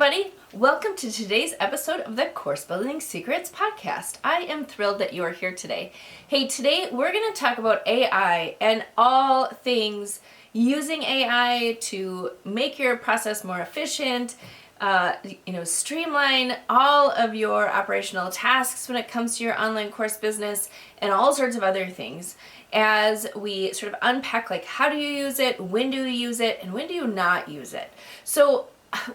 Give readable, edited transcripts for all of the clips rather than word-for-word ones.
everybody. Welcome to today's episode of the Course Building Secrets podcast. I am thrilled that you are here today. Hey, today we're going to talk about AI and all things using AI to make your process more efficient, streamline all of your operational tasks when it comes to your online course business and all sorts of other things as we sort of unpack like how do you use it, when do you use it, and when do you not use it. So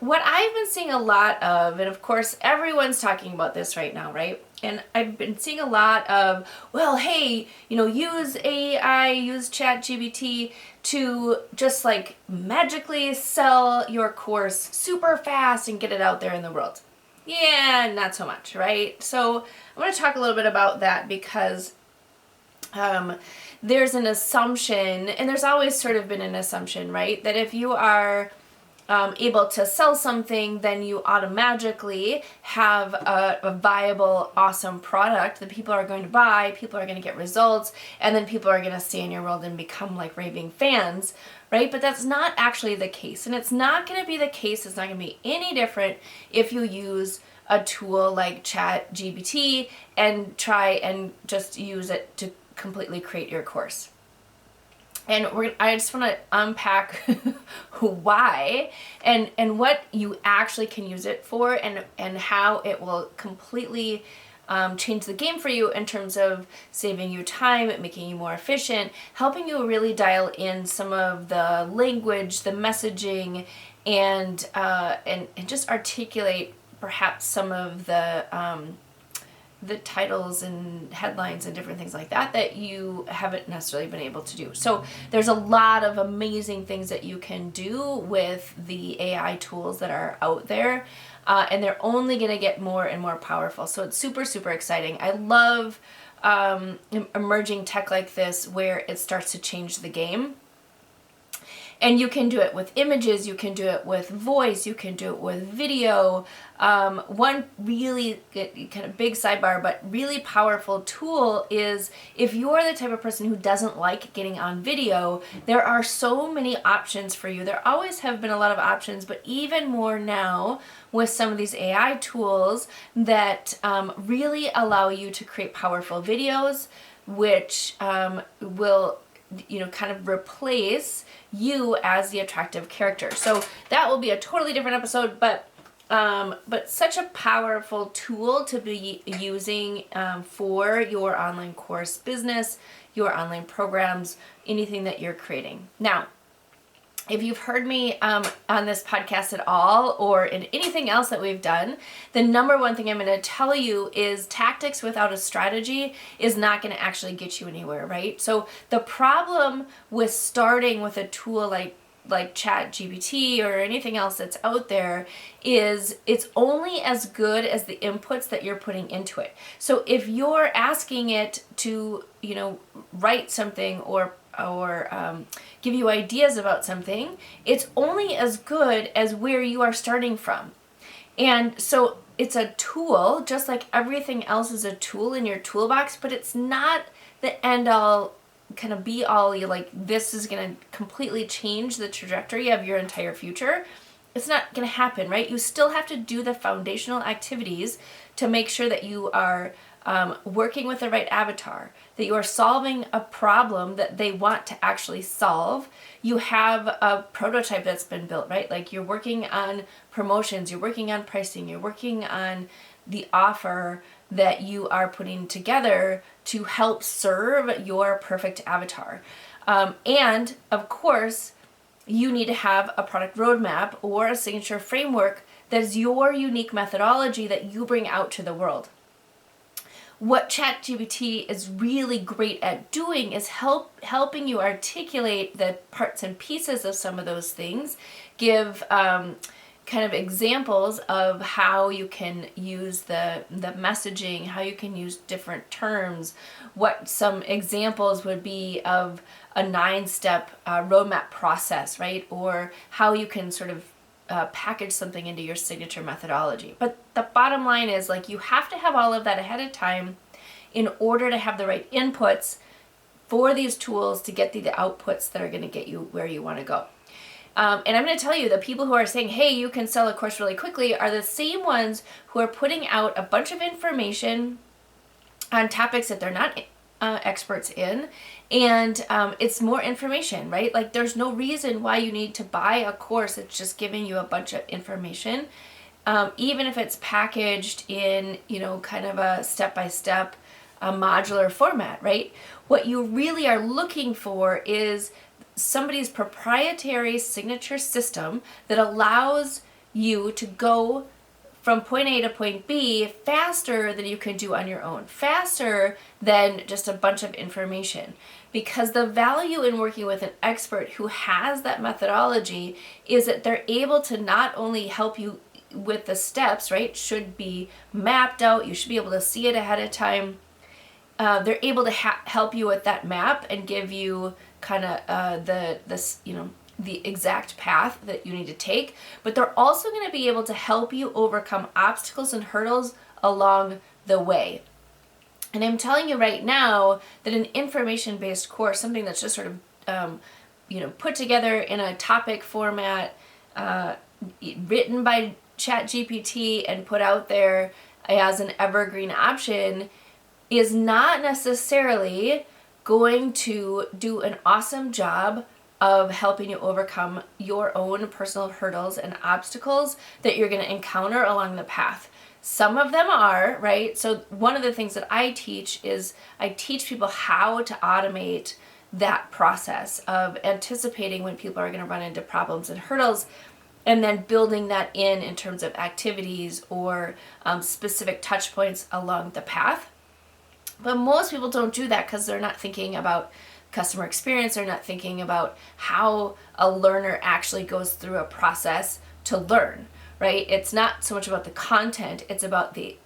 what I've been seeing a lot of, and of course everyone's talking about this right now, right? And I've been seeing a lot of, well, hey, use AI, use ChatGPT to just like magically sell your course super fast and get it out there in the world. Yeah, not so much, right? So I want to talk a little bit about that because there's an assumption, and there's always sort of been an assumption, right? That if you are able to sell something, then you automatically have a viable, awesome product that people are going to buy, people are going to get results, and then people are going to stay in your world and become like raving fans, right? But that's not actually the case. And it's not going to be the case, it's not going to be any different if you use a tool like ChatGPT and try and just use it to completely create your course. And I just want to unpack why and what you actually can use it for and how it will completely change the game for you in terms of saving you time, making you more efficient, helping you really dial in some of the language, the messaging, and just articulate perhaps some of the titles and headlines and different things like that you haven't necessarily been able to do. So there's a lot of amazing things that you can do with the AI tools that are out there, and they're only going to get more and more powerful. So it's super, super exciting. I love emerging tech like this where it starts to change the game. And you can do it with images, you can do it with voice, you can do it with video. One really kind of big sidebar, but really powerful tool is if you're the type of person who doesn't like getting on video, there are so many options for you. There always have been a lot of options, but even more now with some of these AI tools that really allow you to create powerful videos, which will kind of replace you as the attractive character. So that will be a totally different episode, but such a powerful tool to be using for your online course business, your online programs, anything that you're creating. Now, if you've heard me on this podcast at all or in anything else that we've done, the number one thing I'm going to tell you is tactics without a strategy is not going to actually get you anywhere, right? So the problem with starting with a tool like ChatGPT or anything else that's out there is it's only as good as the inputs that you're putting into it. So if you're asking it to, write something or give you ideas about something, it's only as good as where you are starting from. And so it's a tool, just like everything else is a tool in your toolbox, but it's not the end all, kind of be all, this is going to completely change the trajectory of your entire future. It's not going to happen, right? You still have to do the foundational activities to make sure that you are working with the right avatar, that you are solving a problem that they want to actually solve. You have a prototype that's been built, right? Like you're working on promotions, you're working on pricing, you're working on the offer that you are putting together to help serve your perfect avatar. And of course, you need to have a product roadmap or a signature framework that is your unique methodology that you bring out to the world. What ChatGPT is really great at doing is helping you articulate the parts and pieces of some of those things, give kind of examples of how you can use the messaging, how you can use different terms, what some examples would be of a 9-step roadmap process, right? Or how you can sort of package something into your signature methodology. But the bottom line is you have to have all of that ahead of time in order to have the right inputs for these tools to get the outputs that are going to get you where you want to go. And I'm going to tell you, the people who are saying, hey, you can sell a course really quickly are the same ones who are putting out a bunch of information on topics that they're not experts in. And it's more information, right? Like there's no reason why you need to buy a course that's just giving you a bunch of information. Even if it's packaged in, kind of a step-by-step modular format, right? What you really are looking for is somebody's proprietary signature system that allows you to go from point A to point B faster than you can do on your own, faster than just a bunch of information. Because the value in working with an expert who has that methodology is that they're able to not only help you with the steps, right? Should be mapped out. You should be able to see it ahead of time. They're able to help you with that map and give you kind of the exact path that you need to take. But they're also going to be able to help you overcome obstacles and hurdles along the way. And I'm telling you right now that an information-based course, something that's just sort of put together in a topic format, written by ChatGPT and put out there as an evergreen option, is not necessarily going to do an awesome job of helping you overcome your own personal hurdles and obstacles that you're going to encounter along the path. Some of them are, right? So one of the things that I teach is I teach people how to automate that process of anticipating when people are going to run into problems and hurdles, and then building that in terms of activities or specific touch points along the path. But most people don't do that because they're not thinking about customer experience. They're not thinking about how a learner actually goes through a process to learn, right? It's not so much about the content. It's about the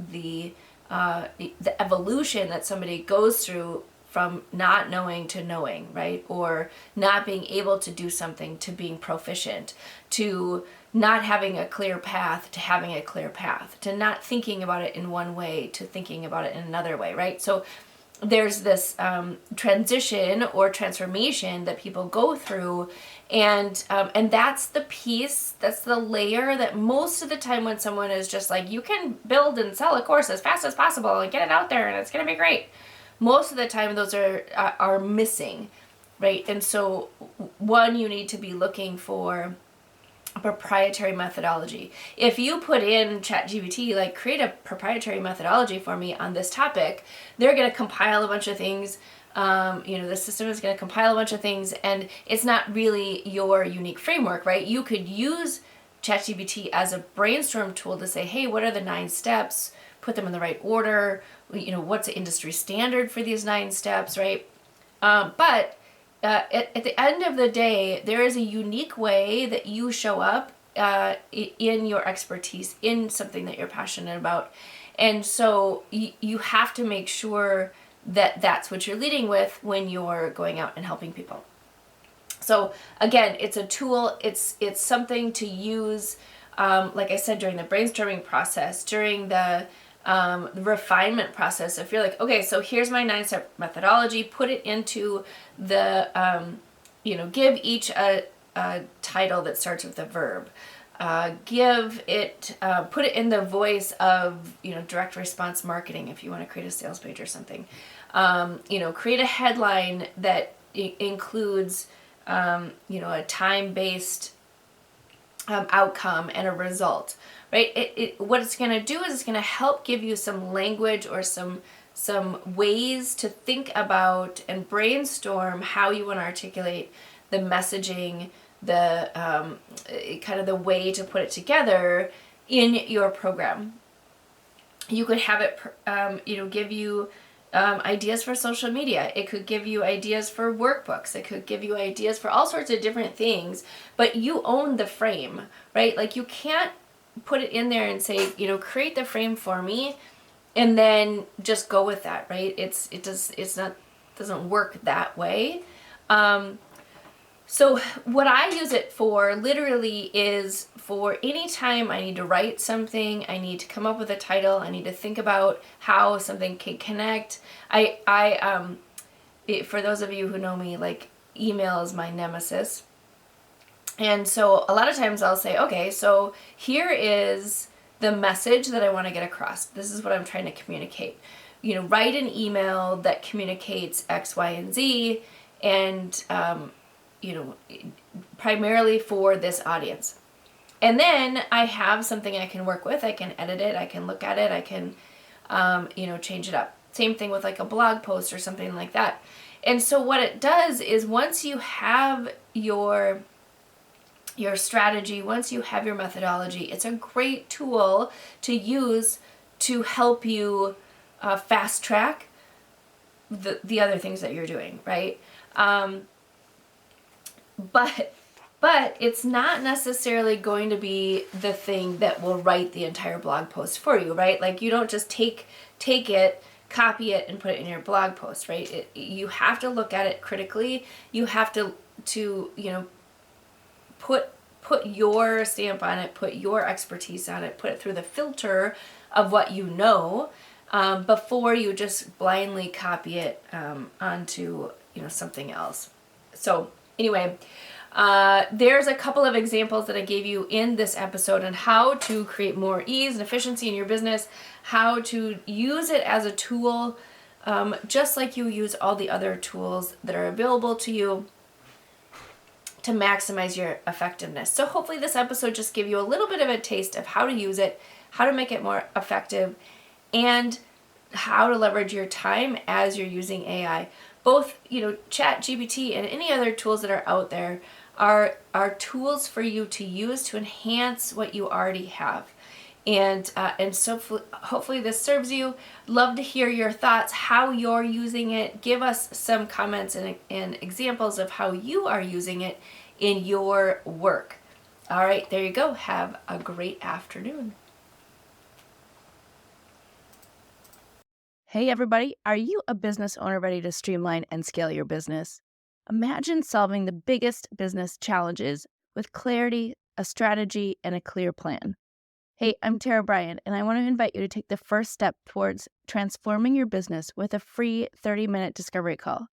evolution that somebody goes through from not knowing to knowing, right? Or not being able to do something to being proficient, to not having a clear path to having a clear path, to not thinking about it in one way to thinking about it in another way, right? So there's this transition or transformation that people go through, and that's the piece, that's the layer that most of the time when someone is just like, you can build and sell a course as fast as possible and get it out there and it's going to be great. Most of the time those are missing, right? And so one, you need to be looking for a proprietary methodology. If you put in ChatGPT, like create a proprietary methodology for me on this topic, they're going to compile a bunch of things. The system is going to compile a bunch of things, and it's not really your unique framework, right? You could use ChatGPT as a brainstorm tool to say, hey, what are the 9 steps? Put them in the right order. What's the industry standard for these 9 steps, right? But at the end of the day, there is a unique way that you show up in your expertise, in something that you're passionate about. And so you have to make sure that that's what you're leading with when you're going out and helping people. So again, it's a tool. It's something to use, like I said, during the brainstorming process, during the refinement process. If you're like, okay, so here's my 9-step methodology, put it into the, give each a title that starts with a verb. Put it in the voice of, direct response marketing if you want to create a sales page or something. Create a headline that includes, a time-based outcome and a result. Right? What it's going to do is it's going to help give you some language or some ways to think about and brainstorm how you want to articulate the messaging, the kind of the way to put it together in your program. You could have it, give you ideas for social media. It could give you ideas for workbooks. It could give you ideas for all sorts of different things, but you own the frame, right? Like you can't put it in there and say, create the frame for me and then just go with that, right? It doesn't work that way. So what I use it for literally is for any time I need to write something, I need to come up with a title, I need to think about how something can connect. For those of you who know me, like email is my nemesis. And so a lot of times I'll say, okay, so here is the message that I want to get across. This is what I'm trying to communicate. Write an email that communicates X, Y, and Z, and primarily for this audience. And then I have something I can work with. I can edit it. I can look at it. I can, change it up. Same thing with like a blog post or something like that. And so what it does is once you have your strategy, once you have your methodology, it's a great tool to use to help you fast track the other things that you're doing, right? But it's not necessarily going to be the thing that will write the entire blog post for you, right? Like you don't just take it, copy it, and put it in your blog post, right? You have to look at it critically. You have to put your stamp on it, put your expertise on it, put it through the filter of what you know, before you just blindly copy it onto something else. So anyway, there's a couple of examples that I gave you in this episode on how to create more ease and efficiency in your business, how to use it as a tool, just like you use all the other tools that are available to you to maximize your effectiveness. So hopefully this episode just gave you a little bit of a taste of how to use it, how to make it more effective, and how to leverage your time as you're using AI. Both, ChatGPT and any other tools that are out there are tools for you to use to enhance what you already have. And so hopefully this serves you. Love to hear your thoughts, how you're using it. Give us some comments and examples of how you are using it in your work. All right, there you go. Have a great afternoon. Hey everybody, are you a business owner ready to streamline and scale your business? Imagine solving the biggest business challenges with clarity, a strategy, and a clear plan. Hey, I'm Bryan, and I want to invite you to take the first step towards transforming your business with a free 30-minute discovery call.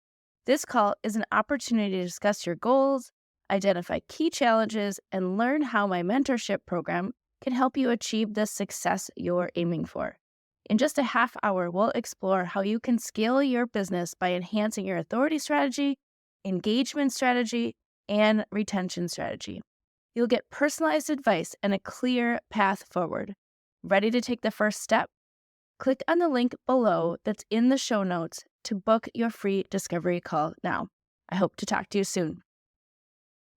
This call is an opportunity to discuss your goals, identify key challenges, and learn how my mentorship program can help you achieve the success you're aiming for. In just a half hour, we'll explore how you can scale your business by enhancing your authority strategy, engagement strategy, and retention strategy. You'll get personalized advice and a clear path forward. Ready to take the first step? Click on the link below that's in the show notes to book your free discovery call now. I hope to talk to you soon.